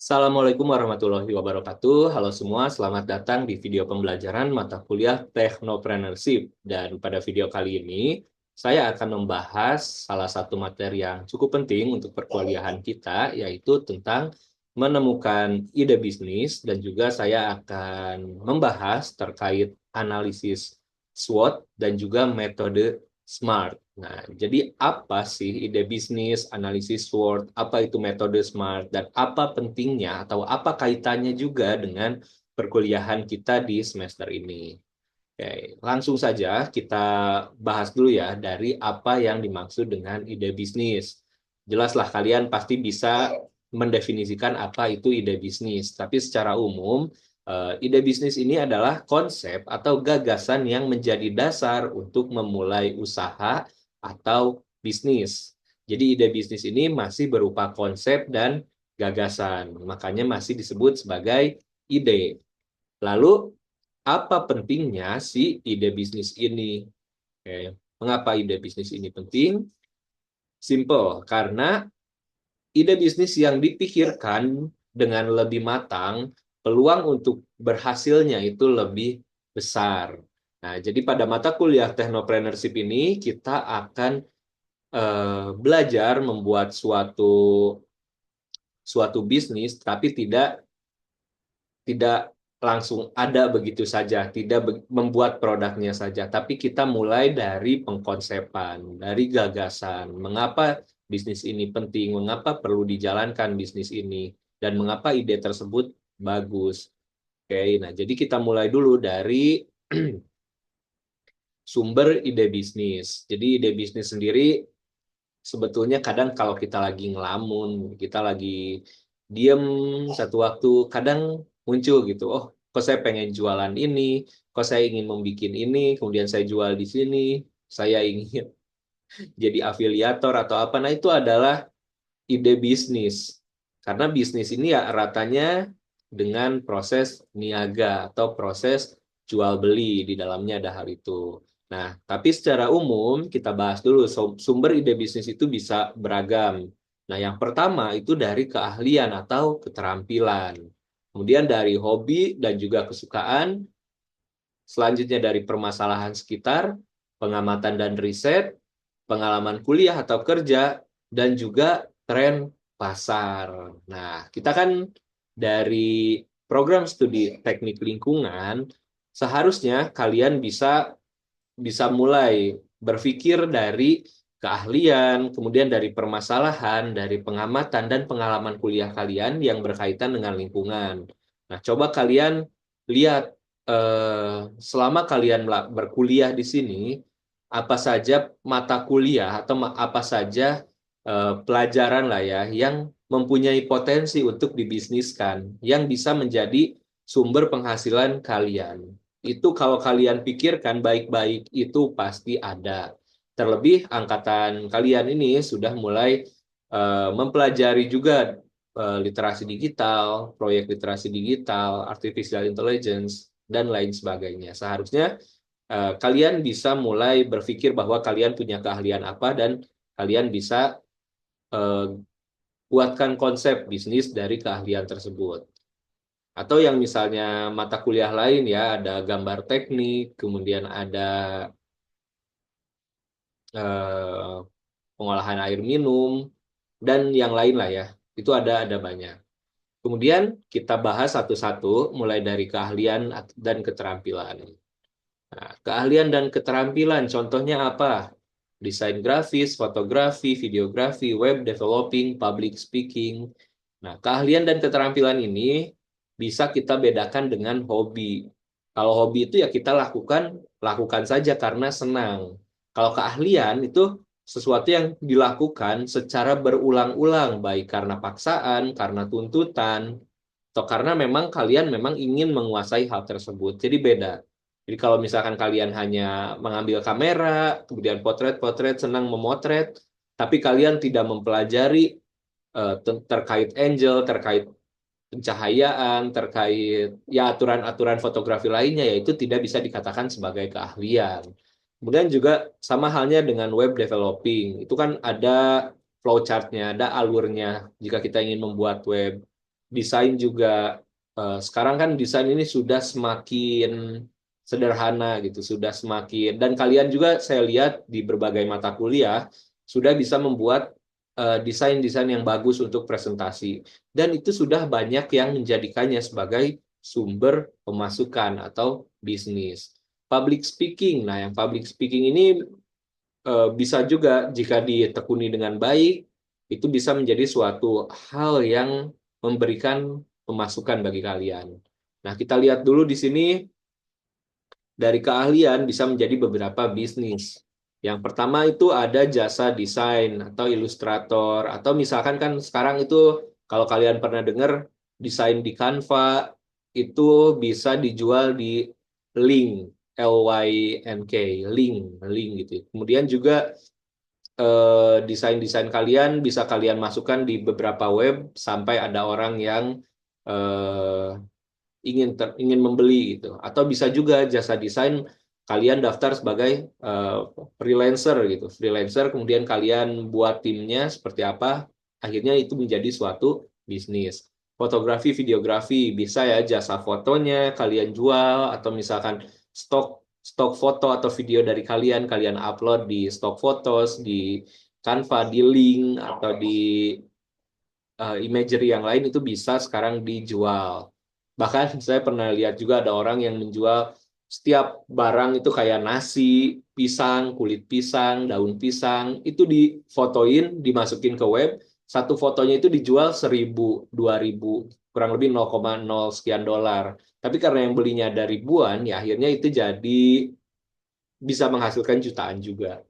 Assalamualaikum warahmatullahi wabarakatuh. Halo semua, selamat datang di video pembelajaran mata kuliah Technopreneurship. Dan pada video kali ini, saya akan membahas salah satu materi yang cukup penting untuk perkuliahan kita, yaitu tentang menemukan ide bisnis, dan juga saya akan membahas terkait analisis SWOT dan juga metode SMART. Nah, jadi apa sih ide bisnis, analisis SWOT, apa itu metode SMART, dan apa pentingnya atau apa kaitannya juga dengan perkuliahan kita di semester ini? Oke, langsung saja kita bahas dulu ya dari apa yang dimaksud dengan ide bisnis. Jelaslah kalian pasti bisa mendefinisikan apa itu ide bisnis, tapi secara umum ide bisnis ini adalah konsep atau gagasan yang menjadi dasar untuk memulai usaha atau bisnis. Jadi ide bisnis ini masih berupa konsep dan gagasan, makanya masih disebut sebagai ide. Lalu apa pentingnya si ide bisnis ini? Oke. Mengapa ide bisnis ini penting? Simple, karena ide bisnis yang dipikirkan dengan lebih matang, peluang untuk berhasilnya itu lebih besar. Nah, jadi pada mata kuliah Technopreneurship ini kita akan belajar membuat suatu bisnis, tapi tidak langsung ada begitu saja, tidak membuat produknya saja, tapi kita mulai dari pengkonsepan, dari gagasan, mengapa bisnis ini penting, mengapa perlu dijalankan bisnis ini, dan mengapa ide tersebut bagus. Oke, nah jadi kita mulai dulu dari sumber ide bisnis. Jadi ide bisnis sendiri sebetulnya kadang kalau kita lagi ngelamun, kita lagi diem satu waktu, kadang muncul gitu, oh kok saya pengen jualan ini, kok saya ingin membuat ini, kemudian saya jual di sini, saya ingin jadi afiliator atau apa. Nah itu adalah ide bisnis. Karena bisnis ini ya eratanya dengan proses niaga atau proses jual beli, di dalamnya ada hal itu. Nah, tapi secara umum kita bahas dulu sumber ide bisnis itu bisa beragam. Nah, yang pertama itu dari keahlian atau keterampilan. Kemudian dari hobi dan juga kesukaan, selanjutnya dari permasalahan sekitar, pengamatan dan riset, pengalaman kuliah atau kerja, dan juga tren pasar. Nah, kita kan dari program studi teknik lingkungan, seharusnya kalian bisa mulai berpikir dari keahlian, kemudian dari permasalahan, dari pengamatan dan pengalaman kuliah kalian yang berkaitan dengan lingkungan. Nah, coba kalian lihat selama kalian berkuliah di sini, apa saja mata kuliah atau apa saja pelajaran lah ya yang mempunyai potensi untuk dibisniskan, yang bisa menjadi sumber penghasilan kalian. Itu kalau kalian pikirkan baik-baik itu pasti ada. Terlebih angkatan kalian ini sudah mulai mempelajari juga literasi digital, proyek literasi digital, artificial intelligence, dan lain sebagainya. Seharusnya kalian bisa mulai berpikir bahwa kalian punya keahlian apa dan kalian bisa eh, buatkan konsep bisnis dari keahlian tersebut. Atau yang misalnya mata kuliah lain ya, ada gambar teknik, kemudian ada eh, pengolahan air minum, dan yang lain lah ya. Itu ada banyak. Kemudian kita bahas satu-satu, mulai dari keahlian dan keterampilan. Nah, keahlian dan keterampilan, contohnya apa? Desain grafis, fotografi, videografi, web developing, public speaking. Nah, keahlian dan keterampilan ini bisa kita bedakan dengan hobi. Kalau hobi itu ya kita lakukan saja karena senang. Kalau keahlian itu sesuatu yang dilakukan secara berulang-ulang, baik karena paksaan, karena tuntutan, atau karena memang kalian memang ingin menguasai hal tersebut. Jadi beda. Jadi kalau misalkan kalian hanya mengambil kamera, kemudian potret-potret, senang memotret, tapi kalian tidak mempelajari terkait angel, terkait pencahayaan, terkait ya aturan-aturan fotografi lainnya, yaitu tidak bisa dikatakan sebagai keahlian. Kemudian juga sama halnya dengan web developing. Itu kan ada flowchartnya, ada alurnya jika kita ingin membuat web. desain juga sekarang kan desain ini sudah semakin sederhana gitu, sudah semakin dan kalian juga saya lihat di berbagai mata kuliah sudah bisa membuat desain-desain yang bagus untuk presentasi dan itu sudah banyak yang menjadikannya sebagai sumber pemasukan atau bisnis. Public speaking, nah yang public speaking ini bisa juga jika ditekuni dengan baik, itu bisa menjadi suatu hal yang memberikan pemasukan bagi kalian. Nah, kita lihat dulu di sini dari keahlian bisa menjadi beberapa bisnis. Yang pertama itu ada jasa desain atau ilustrator atau misalkan kan sekarang itu kalau kalian pernah dengar desain di Canva itu bisa dijual di Link, LYNK, link gitu. Kemudian juga desain-desain kalian bisa kalian masukkan di beberapa web sampai ada orang yang eh, ingin membeli gitu. Atau bisa juga jasa desain kalian daftar sebagai eh, freelancer gitu. Freelancer kemudian kalian buat timnya seperti apa, akhirnya itu menjadi suatu bisnis. Fotografi, videografi bisa ya jasa fotonya kalian jual atau misalkan stok stok foto atau video dari kalian kalian upload di stock photos di Canva, di Link atau di imagery yang lain itu bisa sekarang dijual. Bahkan saya pernah lihat juga ada orang yang menjual setiap barang itu kayak nasi, pisang, kulit pisang, daun pisang, itu difotoin, dimasukin ke web, satu fotonya itu dijual 1.000, 2.000, kurang lebih 0,0 sekian dolar. Tapi karena yang belinya ada ribuan, ya akhirnya itu jadi bisa menghasilkan jutaan juga.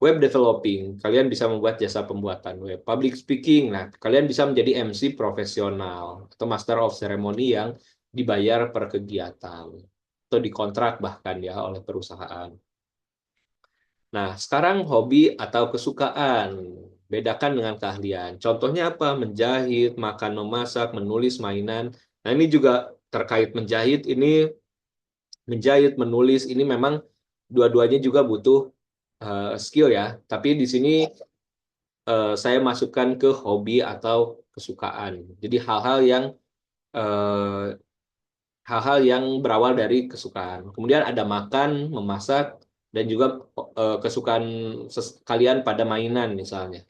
Web developing, kalian bisa membuat jasa pembuatan web. Public speaking, nah kalian bisa menjadi MC profesional atau Master of Ceremony yang dibayar per kegiatan atau dikontrak bahkan ya oleh perusahaan. Nah, sekarang hobi atau kesukaan. Bedakan dengan keahlian. Contohnya apa? Menjahit, makan, memasak, menulis, mainan. Nah, ini juga terkait menjahit. Ini menjahit, menulis, ini memang dua-duanya juga butuh skill ya. Tapi di sini saya masukkan ke hobi atau kesukaan. Jadi eh, hal-hal yang berawal dari kesukaan. Kemudian ada makan, memasak, dan juga kesukaan kalian pada mainan misalnya.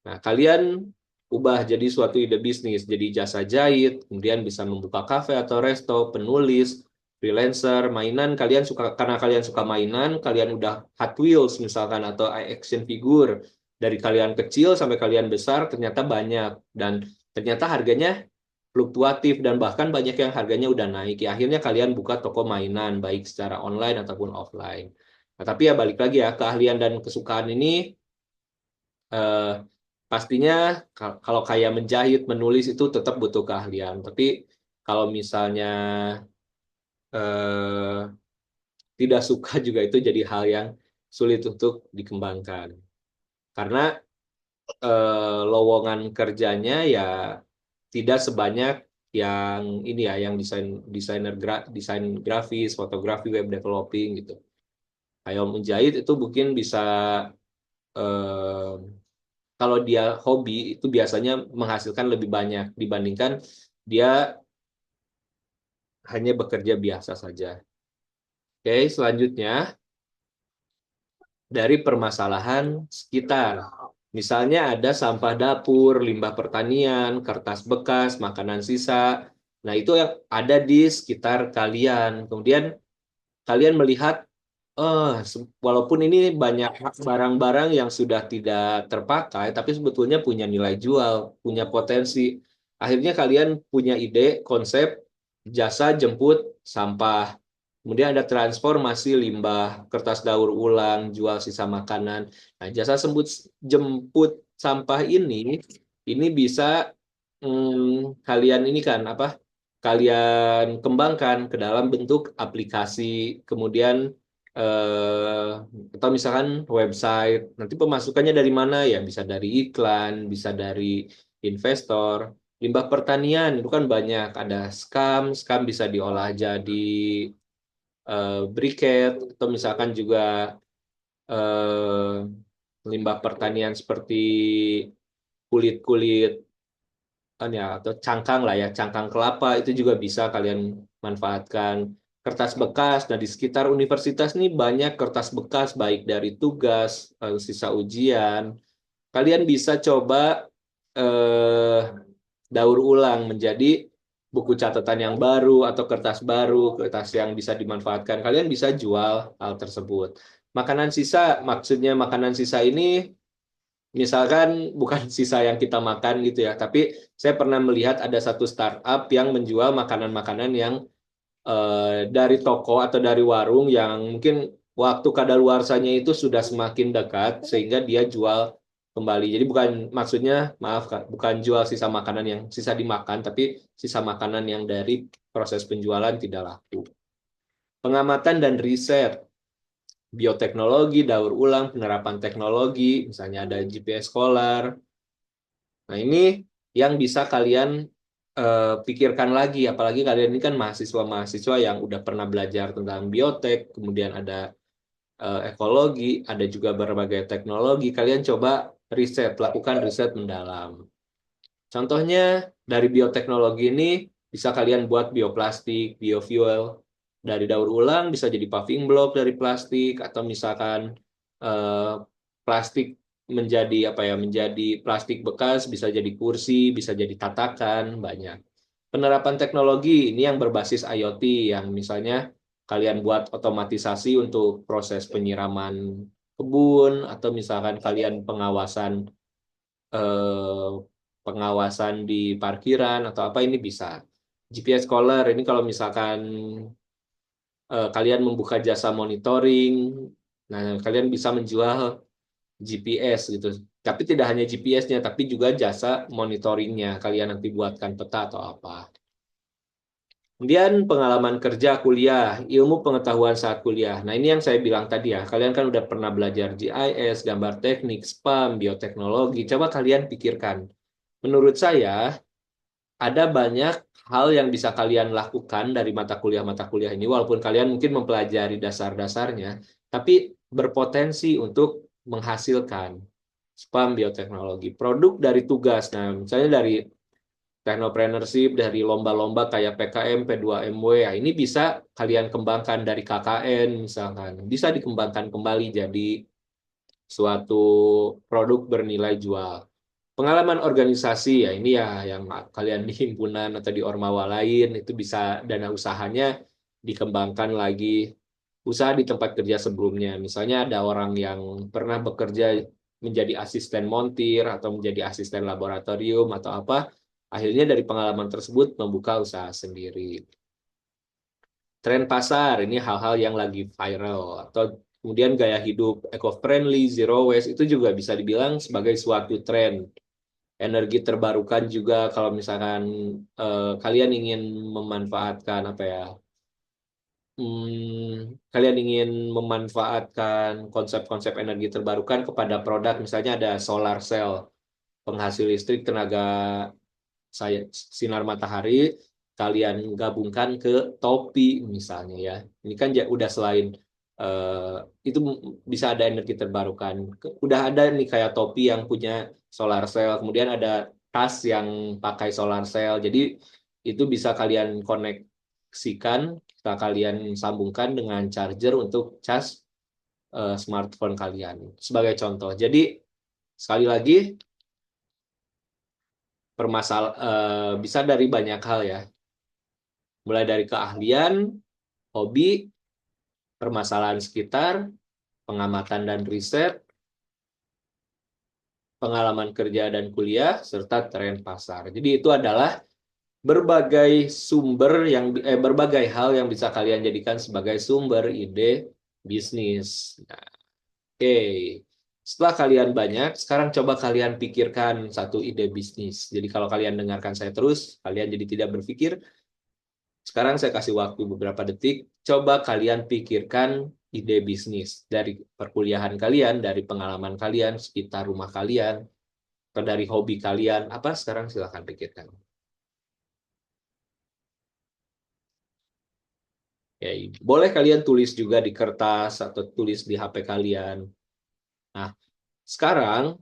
Nah, kalian ubah jadi suatu ide bisnis, jadi jasa jahit, kemudian bisa membuka kafe atau resto, penulis, freelancer, mainan. Kalian suka karena kalian suka mainan, kalian udah Hot Wheels misalkan atau action figure dari kalian kecil sampai kalian besar ternyata banyak dan ternyata harganya fluktuatif dan bahkan banyak yang harganya udah naik. Ya, akhirnya kalian buka toko mainan baik secara online ataupun offline. Nah, tapi ya balik lagi ya keahlian dan kesukaan ini eh, pastinya kalau kayak menjahit, menulis itu tetap butuh keahlian. Tapi kalau misalnya eh, tidak suka juga itu jadi hal yang sulit untuk dikembangkan. Karena lowongan kerjanya ya tidak sebanyak yang ini ya, yang desain grafis, fotografi, web developing gitu. Kayak menjahit itu mungkin bisa eh, kalau dia hobi itu biasanya menghasilkan lebih banyak dibandingkan dia hanya bekerja biasa saja. Oke, selanjutnya dari permasalahan sekitar. Misalnya ada sampah dapur, limbah pertanian, kertas bekas, makanan sisa. Nah, itu yang ada di sekitar kalian. Kemudian kalian melihat, walaupun ini banyak barang-barang yang sudah tidak terpakai, tapi sebetulnya punya nilai jual, punya potensi. Akhirnya kalian punya ide, konsep, jasa jemput sampah. Kemudian ada transformasi limbah, kertas daur ulang, jual sisa makanan. Nah, jasa jemput sampah ini bisa kalian ini kan apa? Kalian kembangkan ke dalam bentuk aplikasi, kemudian atau misalkan website. Nanti pemasukannya dari mana ya? Bisa dari iklan, bisa dari investor. Limbah pertanian itu kan banyak, ada scam bisa diolah jadi briket atau misalkan juga limbah pertanian seperti kulit-kulit ya, atau cangkang lah ya, cangkang kelapa itu juga bisa kalian manfaatkan. Kertas bekas, nah di sekitar universitas nih banyak kertas bekas baik dari tugas, sisa ujian. Kalian bisa coba eh, daur ulang menjadi buku catatan yang baru atau kertas baru, kertas yang bisa dimanfaatkan. Kalian bisa jual hal tersebut. Makanan sisa, maksudnya makanan sisa ini misalkan bukan sisa yang kita makan gitu ya, tapi saya pernah melihat ada satu startup yang menjual makanan-makanan yang dari toko atau dari warung yang mungkin waktu kadaluarsanya itu sudah semakin dekat sehingga dia jual kembali. Jadi bukan maksudnya maaf Kak, bukan jual sisa makanan yang sisa dimakan, tapi sisa makanan yang dari proses penjualan tidak laku. Pengamatan dan riset, bioteknologi, daur ulang, penerapan teknologi, misalnya ada GPS Scholar. Nah, ini yang bisa kalian pikirkan lagi, apalagi kalian ini kan mahasiswa-mahasiswa yang udah pernah belajar tentang biotek, kemudian ada ekologi, ada juga berbagai teknologi. Kalian coba riset, lakukan riset mendalam. Contohnya dari bioteknologi ini bisa kalian buat bioplastik, biofuel dari daur ulang, bisa jadi paving block dari plastik, atau misalkan eh, plastik menjadi apa ya, menjadi plastik bekas, bisa jadi kursi, bisa jadi tatakan, banyak. Penerapan teknologi ini yang berbasis IoT, yang misalnya kalian buat otomatisasi untuk proses penyiraman kebun, atau misalkan kalian eh, pengawasan di parkiran atau apa, ini bisa. GPS Caller ini kalau misalkan kalian membuka jasa monitoring, nah kalian bisa menjual GPS gitu. Tapi tidak hanya GPS-nya, tapi juga jasa monitoringnya. Kalian nanti buatkan peta atau apa. Kemudian pengalaman kerja kuliah, ilmu pengetahuan saat kuliah. Nah, ini yang saya bilang tadi ya. Kalian kan udah pernah belajar GIS, gambar teknik, spam, bioteknologi. Coba kalian pikirkan. Menurut saya, ada banyak hal yang bisa kalian lakukan dari mata kuliah ini, walaupun kalian mungkin mempelajari dasar-dasarnya, tapi berpotensi untuk menghasilkan spam bioteknologi. Produk dari tugas, nah misalnya dari technopreneurship, dari lomba-lomba kayak PKM, P2MW, ya ini bisa kalian kembangkan dari KKN misalkan. Bisa dikembangkan kembali jadi suatu produk bernilai jual. Pengalaman organisasi ya ini ya yang kalian di himpunan atau di ormawa lain itu bisa dana usahanya dikembangkan lagi, usaha di tempat kerja sebelumnya. Misalnya ada orang yang pernah bekerja menjadi asisten montir atau menjadi asisten laboratorium atau apa, akhirnya dari pengalaman tersebut membuka usaha sendiri. Tren pasar ini hal-hal yang lagi viral, atau kemudian gaya hidup eco-friendly, zero waste itu juga bisa dibilang sebagai suatu tren. Energi terbarukan juga, kalau misalkan kalian ingin memanfaatkan apa ya, kalian ingin memanfaatkan konsep-konsep energi terbarukan kepada produk, misalnya ada solar cell, penghasil listrik tenaga saya sinar matahari, kalian gabungkan ke topi misalnya ya. Ini kan udah selain eh, itu bisa ada energi terbarukan. Udah ada nih kayak topi yang punya solar cell, kemudian ada tas yang pakai solar cell. Jadi itu bisa kalian koneksikan, bisa kalian sambungkan dengan charger untuk cas smartphone kalian sebagai contoh. Jadi sekali lagi bisa dari banyak hal ya, mulai dari keahlian, hobi, permasalahan sekitar, pengamatan dan riset, pengalaman kerja dan kuliah, serta tren pasar. Jadi itu adalah berbagai sumber berbagai hal yang bisa kalian jadikan sebagai sumber ide bisnis. Nah, oke. Setelah kalian banyak, sekarang coba kalian pikirkan satu ide bisnis. Jadi kalau kalian dengarkan saya terus, kalian jadi tidak berpikir. Sekarang saya kasih waktu beberapa detik. Coba kalian pikirkan ide bisnis dari perkuliahan kalian, dari pengalaman kalian, sekitar rumah kalian, atau dari hobi kalian. Apa sekarang silahkan pikirkan. Ya, boleh kalian tulis juga di kertas atau tulis di HP kalian. Nah, sekarang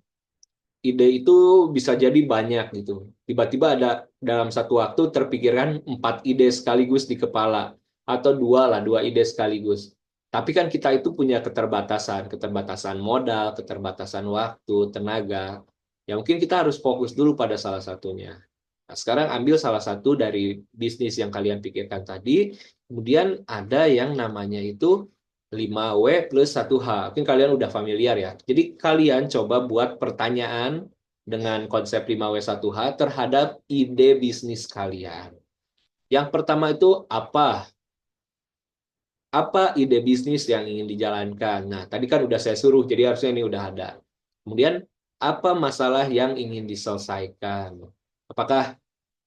ide itu bisa jadi banyak gitu. Tiba-tiba ada dalam satu waktu terpikirkan 4 ide sekaligus di kepala, atau dua ide sekaligus. Tapi kan kita itu punya keterbatasan modal, keterbatasan waktu, tenaga. Ya mungkin kita harus fokus dulu pada salah satunya. Nah, sekarang ambil salah satu dari bisnis yang kalian pikirkan tadi, kemudian ada yang namanya itu 5W plus 1H. Mungkin kalian udah familiar ya. Jadi kalian coba buat pertanyaan dengan konsep 5W 1H terhadap ide bisnis kalian. Yang pertama itu apa? Apa ide bisnis yang ingin dijalankan? Nah, tadi kan udah saya suruh, jadi harusnya ini udah ada. Kemudian, apa masalah yang ingin diselesaikan? Apakah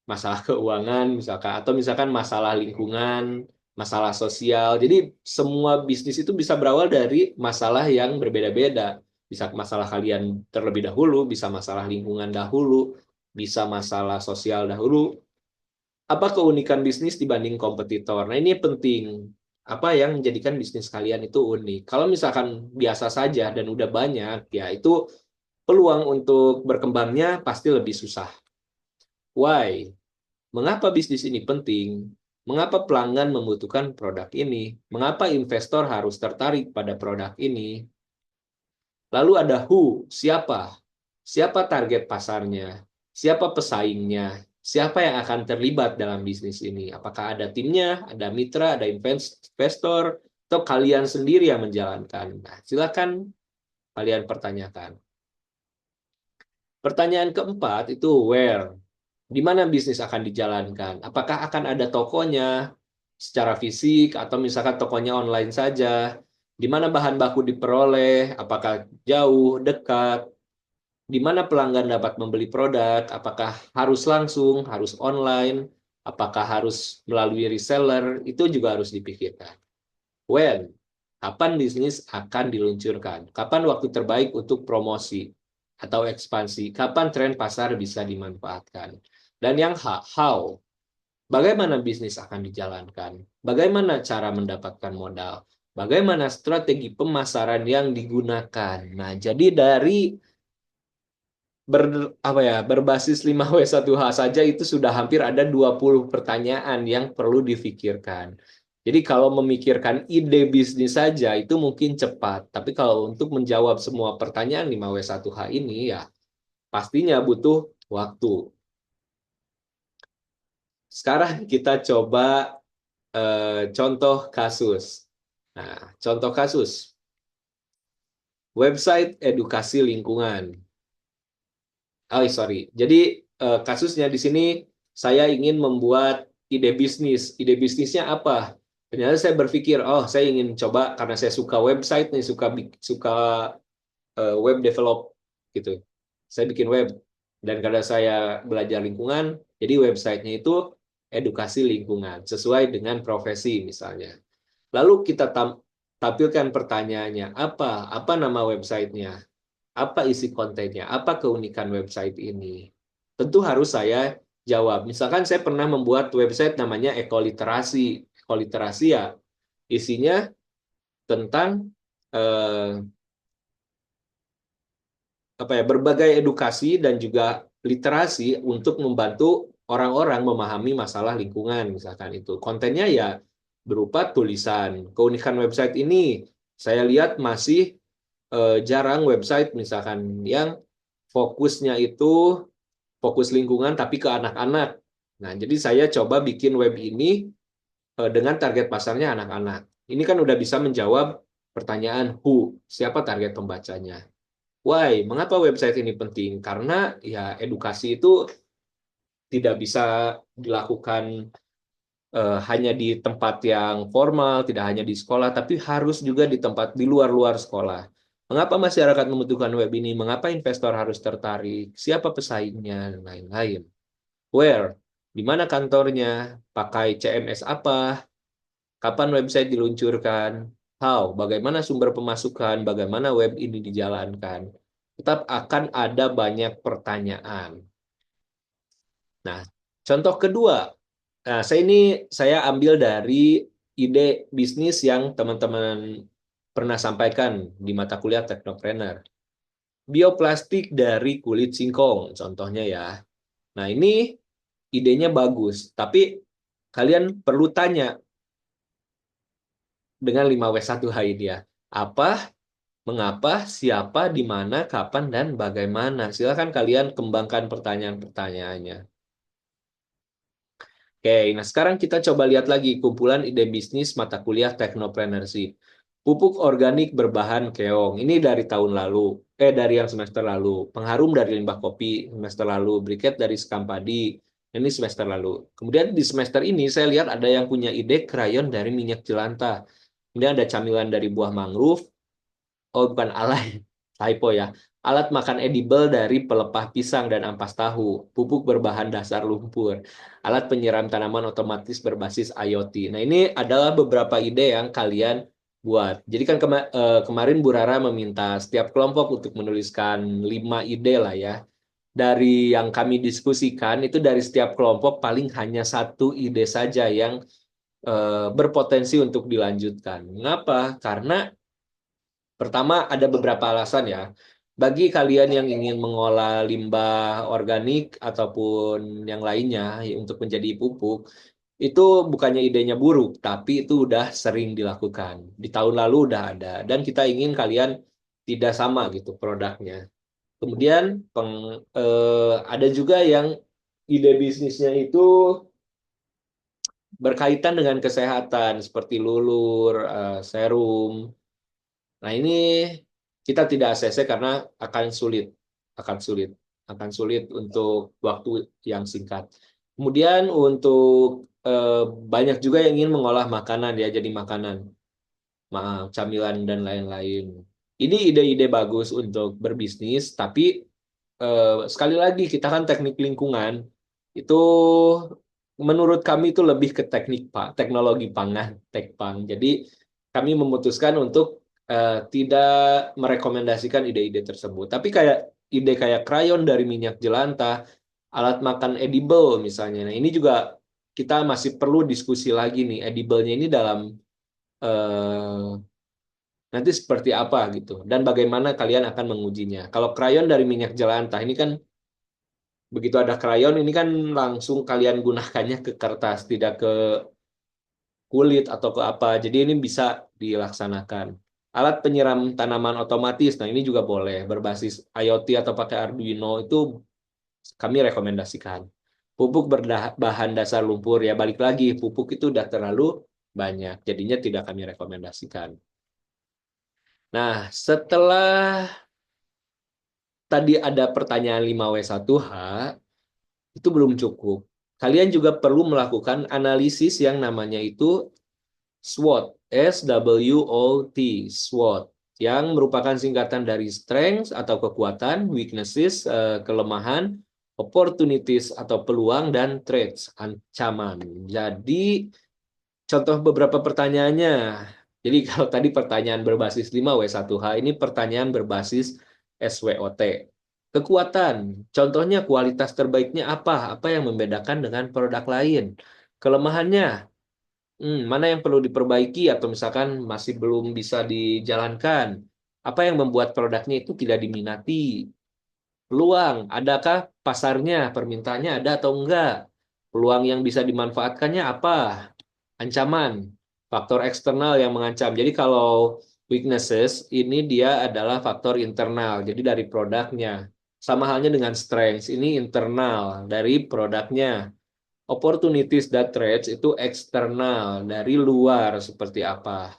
masalah keuangan misalkan, atau misalkan masalah lingkungan, masalah sosial. Jadi semua bisnis itu bisa berawal dari masalah yang berbeda-beda. Bisa masalah kalian terlebih dahulu, bisa masalah lingkungan dahulu, bisa masalah sosial dahulu. Apa keunikan bisnis dibanding kompetitor? Nah, ini penting. Apa yang menjadikan bisnis kalian itu unik? Kalau misalkan biasa saja dan udah banyak, ya itu peluang untuk berkembangnya pasti lebih susah. Why? Mengapa bisnis ini penting? Mengapa pelanggan membutuhkan produk ini? Mengapa investor harus tertarik pada produk ini? Lalu ada who, siapa? Siapa target pasarnya? Siapa pesaingnya? Siapa yang akan terlibat dalam bisnis ini? Apakah ada timnya, ada mitra, ada investor, atau kalian sendiri yang menjalankan? Nah, silakan kalian pertanyakan. Pertanyaan keempat itu where. Di mana bisnis akan dijalankan? Apakah akan ada tokonya secara fisik atau misalkan tokonya online saja? Di mana bahan baku diperoleh? Apakah jauh, dekat? Di mana pelanggan dapat membeli produk? Apakah harus langsung, harus online? Apakah harus melalui reseller? Itu juga harus dipikirkan. When? Kapan bisnis akan diluncurkan? Kapan waktu terbaik untuk promosi atau ekspansi? Kapan tren pasar bisa dimanfaatkan? Dan yang how? Bagaimana bisnis akan dijalankan? Bagaimana cara mendapatkan modal? Bagaimana strategi pemasaran yang digunakan? Nah, jadi dari berbasis 5W1H saja itu sudah hampir ada 20 pertanyaan yang perlu difikirkan. Jadi kalau memikirkan ide bisnis saja itu mungkin cepat, tapi kalau untuk menjawab semua pertanyaan 5W1H ini ya pastinya butuh waktu. Sekarang kita coba contoh kasus. Nah, contoh kasus. Website edukasi lingkungan. Oh, sorry. Jadi kasusnya di sini saya ingin membuat ide bisnis. Ide bisnisnya apa? Ternyata saya berpikir, oh saya ingin coba karena saya suka website nih, suka web develop gitu. Saya bikin web dan karena saya belajar lingkungan, jadi websitenya itu edukasi lingkungan sesuai dengan profesi misalnya. Lalu kita tampilkan pertanyaannya, apa nama websitenya? Apa isi kontennya? Apa keunikan website ini? Tentu harus saya jawab. Misalkan saya pernah membuat website namanya Ekoliterasi. Ekoliterasi ya isinya tentang berbagai edukasi dan juga literasi untuk membantu orang-orang memahami masalah lingkungan misalkan itu. Kontennya ya berupa tulisan. Keunikan website ini saya lihat masih jarang website misalkan yang fokusnya itu fokus lingkungan tapi ke anak-anak. Nah, jadi saya coba bikin web ini dengan target pasarnya anak-anak. Ini kan udah bisa menjawab pertanyaan who, siapa target pembacanya. Why, mengapa website ini penting? Karena ya edukasi itu tidak bisa dilakukan hanya di tempat yang formal, tidak hanya di sekolah, tapi harus juga di tempat di luar-luar sekolah. Mengapa masyarakat membutuhkan web ini? Mengapa investor harus tertarik? Siapa pesaingnya? Dan lain-lain. Where? Di mana kantornya? Pakai CMS apa? Kapan website diluncurkan? How? Bagaimana sumber pemasukan? Bagaimana web ini dijalankan? Tetap akan ada banyak pertanyaan. Nah, contoh kedua, nah, saya ambil dari ide bisnis yang teman-teman pernah sampaikan di mata kuliah Technopreneur. bioplastik dari kulit singkong, contohnya ya. Nah, ini idenya bagus, tapi kalian perlu tanya dengan 5W1H ini ya. Apa, mengapa, siapa, di mana, kapan, dan bagaimana. Silakan kalian kembangkan pertanyaan-pertanyaannya. Oke, nah sekarang kita coba lihat lagi kumpulan ide bisnis mata kuliah Technopreneurship. Pupuk organik berbahan keong. Ini dari tahun lalu, dari yang semester lalu. Pengharum dari limbah kopi semester lalu. Briket dari sekam padi. Ini semester lalu. Kemudian di semester ini saya lihat ada yang punya ide krayon dari minyak jelantah. Kemudian ada camilan dari buah mangrove. Oh, bukan alay, typo ya. Alat makan edible dari pelepah pisang dan ampas tahu, pupuk berbahan dasar lumpur, alat penyiram tanaman otomatis berbasis IoT. Nah, ini adalah beberapa ide yang kalian buat. Jadi kan kemarin Bu Rara meminta setiap kelompok untuk menuliskan 5 ide lah ya. Dari yang kami diskusikan, itu dari setiap kelompok paling hanya satu ide saja yang berpotensi untuk dilanjutkan. Mengapa? Karena pertama, ada beberapa alasan ya. Bagi kalian yang ingin mengolah limbah organik ataupun yang lainnya untuk menjadi pupuk, itu bukannya idenya buruk, tapi itu udah sering dilakukan. Di tahun lalu udah ada, dan kita ingin kalian tidak sama gitu produknya. Kemudian ada juga yang ide bisnisnya itu berkaitan dengan kesehatan, seperti lulur, serum. Nah, ini kita tidak ACC karena akan sulit, akan sulit, akan sulit untuk waktu yang singkat. Kemudian untuk banyak juga yang ingin mengolah makanan ya, jadi makanan, maaf, camilan dan lain-lain. Ini ide-ide bagus untuk berbisnis, tapi sekali lagi kita kan teknik lingkungan itu menurut kami itu lebih ke teknologi pangan, tekpang. Jadi kami memutuskan untuk tidak merekomendasikan ide-ide tersebut. Tapi kayak ide kayak krayon dari minyak jelantah, alat makan edible misalnya. Nah, ini juga kita masih perlu diskusi lagi nih, edible-nya ini dalam nanti seperti apa gitu, dan bagaimana kalian akan mengujinya. Kalau krayon dari minyak jelantah ini kan begitu ada krayon ini kan langsung kalian gunakannya ke kertas, tidak ke kulit atau ke apa. Jadi ini bisa dilaksanakan. Alat penyiram tanaman otomatis, nah ini juga boleh berbasis IoT atau pakai Arduino itu kami rekomendasikan. Pupuk berbahan dasar lumpur ya balik lagi pupuk itu udah terlalu banyak, jadinya tidak kami rekomendasikan. Nah, setelah tadi ada pertanyaan 5W1H, itu belum cukup. Kalian juga perlu melakukan analisis yang namanya itu SWOT, SWOT, SWOT, yang merupakan singkatan dari strengths atau kekuatan, weaknesses, kelemahan, opportunities atau peluang, dan threats, ancaman. Jadi, contoh beberapa pertanyaannya. Jadi kalau tadi pertanyaan berbasis 5W1H, ini pertanyaan berbasis SWOT. Kekuatan, contohnya kualitas terbaiknya apa? Apa yang membedakan dengan produk lain? Kelemahannya, mana yang perlu diperbaiki atau misalkan masih belum bisa dijalankan? Apa yang membuat produknya itu tidak diminati? Peluang, adakah pasarnya, permintaannya ada atau enggak? Peluang yang bisa dimanfaatkannya apa? Ancaman, faktor eksternal yang mengancam. Jadi kalau weaknesses ini dia adalah faktor internal, jadi dari produknya. Sama halnya dengan strengths, ini internal dari produknya. Opportunities dan threats itu eksternal dari luar seperti apa.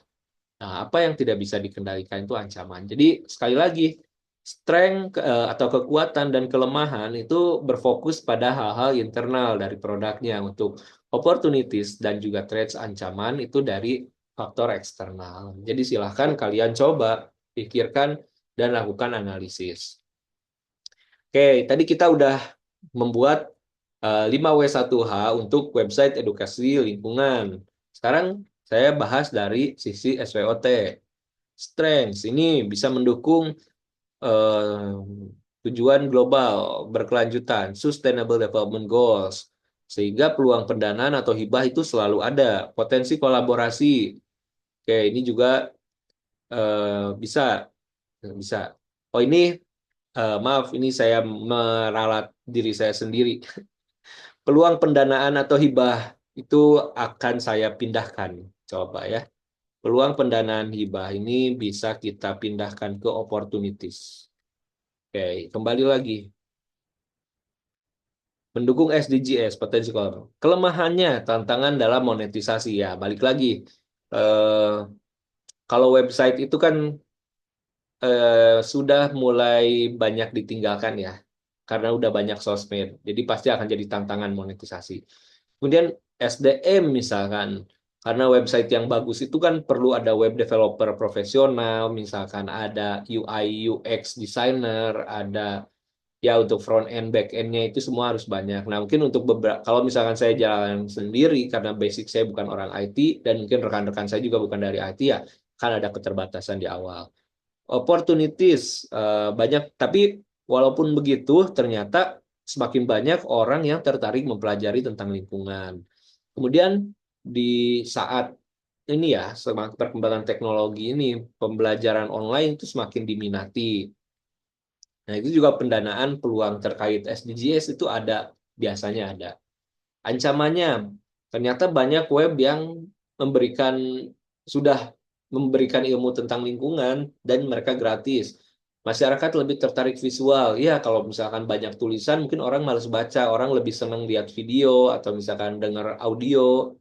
Nah, apa yang tidak bisa dikendalikan itu ancaman. Jadi sekali lagi, strength atau kekuatan dan kelemahan itu berfokus pada hal-hal internal dari produknya. Untuk opportunities dan juga threats ancaman itu dari faktor eksternal. Jadi silahkan kalian coba pikirkan dan lakukan analisis. Oke, tadi kita udah membuat 5W1H untuk website edukasi lingkungan. Sekarang saya bahas dari sisi SWOT. Strengths ini bisa mendukung eh, tujuan global berkelanjutan, Sustainable Development Goals, sehingga peluang pendanaan atau hibah itu selalu ada. Potensi kolaborasi, oke ini juga bisa, bisa. Oh ini maaf, ini saya meralat diri saya sendiri. Peluang pendanaan atau hibah itu akan saya pindahkan. Coba ya. Peluang pendanaan hibah ini bisa kita pindahkan ke opportunities. Oke, kembali lagi. Mendukung SDGs, potensial. Kelemahannya, tantangan dalam monetisasi ya. Balik lagi. Eh, Kalau website itu kan sudah mulai banyak ditinggalkan ya. Karena udah banyak sosmed. Jadi pasti akan jadi tantangan monetisasi. Kemudian SDM misalkan, karena website yang bagus itu kan perlu ada web developer profesional, misalkan ada UI UX designer, ada ya untuk front end back endnya itu semua harus banyak. Nah mungkin untuk beberapa, kalau misalkan saya jalan sendiri karena basic saya bukan orang IT dan mungkin rekan-rekan saya juga bukan dari IT ya, kan ada keterbatasan di awal. Opportunities banyak, tapi walaupun begitu ternyata semakin banyak orang yang tertarik mempelajari tentang lingkungan. Kemudian di saat ini ya, semakin perkembangan teknologi ini, pembelajaran online itu semakin diminati. Nah, itu juga pendanaan peluang terkait SDGs itu ada, biasanya ada. Ancamannya, ternyata banyak web yang memberikan, sudah memberikan ilmu tentang lingkungan dan mereka gratis. Masyarakat lebih tertarik visual. Ya, kalau misalkan banyak tulisan, mungkin orang males baca, orang lebih senang lihat video atau misalkan dengar audio.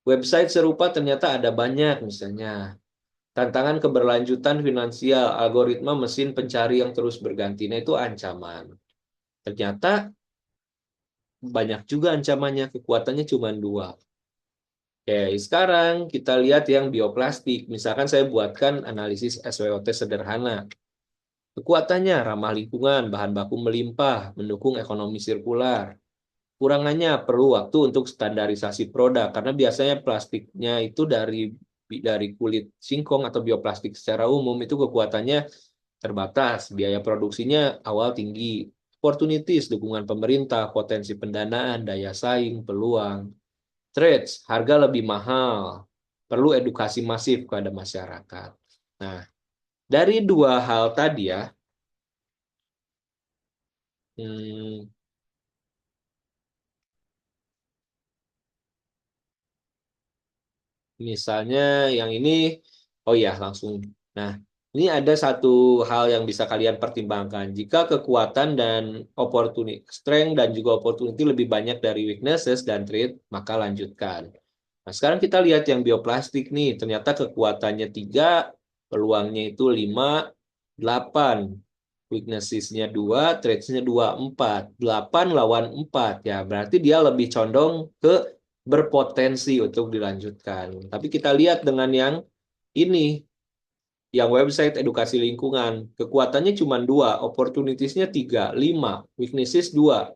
Website serupa ternyata ada banyak misalnya. Tantangan keberlanjutan finansial, algoritma mesin pencari yang terus berganti. Nah, itu ancaman. Ternyata banyak juga ancamannya, kekuatannya cuma dua. Oke, sekarang kita lihat yang bioplastik. Misalkan saya buatkan analisis SWOT sederhana. Kekuatannya ramah lingkungan, bahan baku melimpah, mendukung ekonomi sirkular. Kurangannya perlu waktu untuk standarisasi produk, karena biasanya plastiknya itu dari kulit singkong atau bioplastik secara umum itu kekuatannya terbatas, biaya produksinya awal tinggi. Opportunities, dukungan pemerintah, potensi pendanaan, daya saing, peluang. Trades, harga lebih mahal, perlu edukasi masif kepada masyarakat. Nah, dari dua hal tadi ya, hmm, misalnya yang ini, oh ya langsung. Nah, ini ada satu hal yang bisa kalian pertimbangkan. Jika kekuatan dan opportunity, strength dan juga opportunity lebih banyak dari weaknesses dan trade, maka lanjutkan. Nah, sekarang kita lihat yang bioplastik nih. Ternyata kekuatannya 3, peluangnya itu 5, 8. Weaknessesnya 2, trades-nya 2, 4. 8 lawan 4. Ya, berarti dia lebih condong ke berpotensi untuk dilanjutkan. Tapi kita lihat dengan yang ini, yang website edukasi lingkungan. Kekuatannya cuma 2, opportunities-nya 3, 5, weaknesses 2.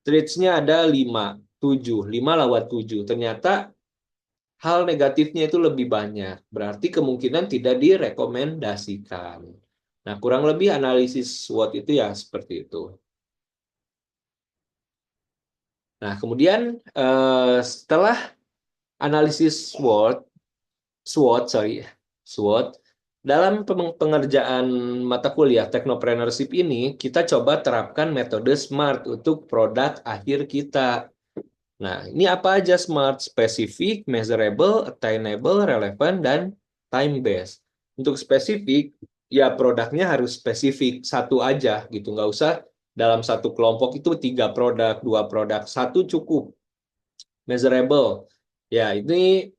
Trades-nya ada 5, 7. 5 lawan 7. Ternyata hal negatifnya itu lebih banyak. Berarti kemungkinan tidak direkomendasikan. Nah, kurang lebih analisis SWOT itu ya seperti itu. Nah, kemudian setelah analisis SWOT, sorry, SWOT, dalam pengerjaan mata kuliah Technopreneurship ini, kita coba terapkan metode SMART untuk produk akhir kita. Nah, ini apa aja SMART? Spesifik, measurable, attainable, relevant, dan time-based. Untuk spesifik, ya produknya harus spesifik, satu aja gitu. Nggak usah dalam satu kelompok itu 3 produk, 2 produk, satu cukup. Measurable, ya ini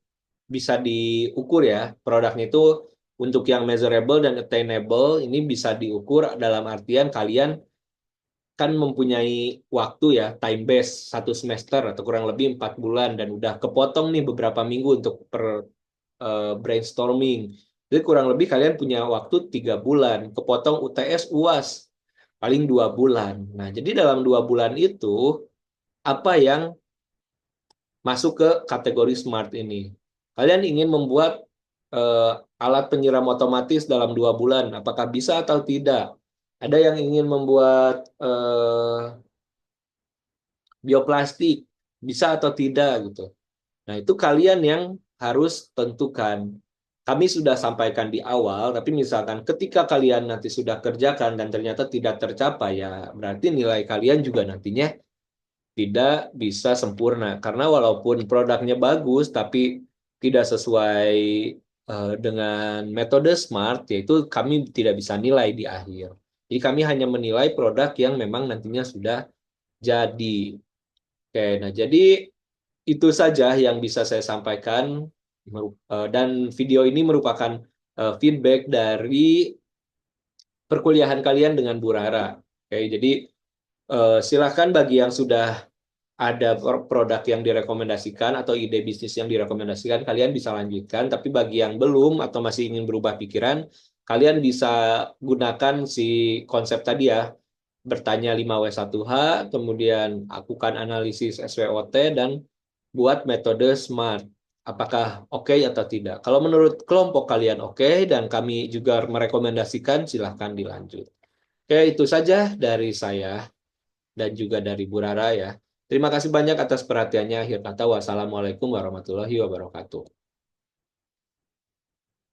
bisa diukur ya. Produknya itu untuk yang measurable dan attainable, ini bisa diukur dalam artian kalian kan mempunyai waktu ya, time base 1 semester atau kurang lebih 4 bulan dan udah kepotong nih beberapa minggu untuk brainstorming. Jadi kurang lebih kalian punya waktu 3 bulan, kepotong UTS UAS paling 2 bulan. Nah, jadi dalam 2 bulan itu apa yang masuk ke kategori smart ini? Kalian ingin membuat alat penyiram otomatis dalam 2 bulan, apakah bisa atau tidak? Ada yang ingin membuat bioplastik, bisa atau tidak gitu. Nah, itu kalian yang harus tentukan. kami sudah sampaikan di awal, tapi misalkan ketika kalian nanti sudah kerjakan dan ternyata tidak tercapai, ya berarti nilai kalian juga nantinya tidak bisa sempurna. Karena walaupun produknya bagus, tapi tidak sesuai dengan metode SMART, yaitu kami tidak bisa nilai di akhir. Jadi kami hanya menilai produk yang memang nantinya sudah jadi. Oke, nah jadi itu saja yang bisa saya sampaikan. Dan video ini merupakan feedback dari perkuliahan kalian dengan Bu Rara. Oke, jadi silakan bagi yang sudah ada produk yang direkomendasikan atau ide bisnis yang direkomendasikan, kalian bisa lanjutkan. Tapi bagi yang belum atau masih ingin berubah pikiran, kalian bisa gunakan si konsep tadi ya, bertanya 5W1H, kemudian lakukan analisis SWOT, dan buat metode SMART. Apakah oke atau tidak? Kalau menurut kelompok kalian oke, dan kami juga merekomendasikan, silahkan dilanjut. Oke, itu saja dari saya dan juga dari Bu Rara ya. Terima kasih banyak atas perhatiannya. Akhir kata, wassalamualaikum warahmatullahi wabarakatuh.